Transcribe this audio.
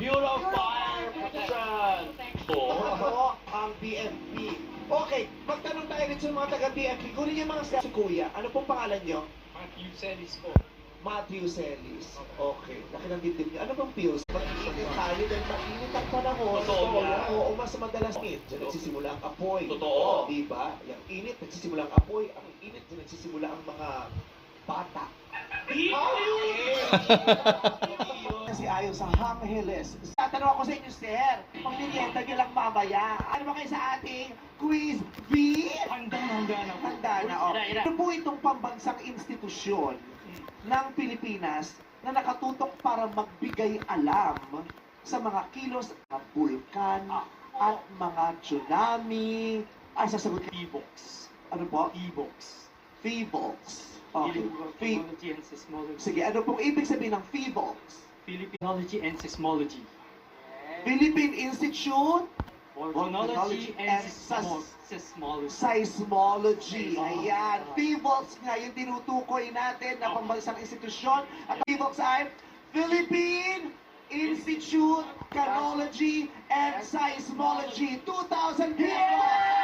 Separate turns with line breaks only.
Bureau of Fire Protection.
Ako ang BFP. Okay, magtanong tayo rin sa mga taga-BFP. Kunin yung mga staff. Si Kuya, ano pong pangalan nyo?
Matthew Celis po.
Matthew Celis. Okay, laki ng dibdib niyo. Ano bang pills? Mag-iinit tayo dahil mainit ang panahon.
Totoo yan.
Oo, mas madalas init. Diyan nagsisimula ang apoy.
Totoo.
Diba? Yung init, nagsisimula ang apoy. Ang init, diyan nagsisimula ang mga bata. Kasi ayaw sa Angeles. Tatanong ako sa inyo, sir. Pagmilienta niyo lang mamaya. Ano ba kayo sa ating quiz B?
Handa na po.
Handa na, okay. Ano po itong pambansang institusyon ng Pilipinas na nakatutok para magbigay alam sa mga kilos ng bulkan at mga tsunami? Ay, sasagot ka.
E-books.
Ano po?
E-books.
FEVOX. Okay.
Philippine and Seismology.
Sige, ano pong ibig sabihin ng FEVOX?
Philippinology and Seismology.
Philippine Institute
Volcanology and
Seismology.
Seismology.
Seismology. Ayan. FEVOX nga yung tinutukoy natin na pambansang institusyon. At FEVOX ay Philippine Institute Volcanology and Seismology 2000 people!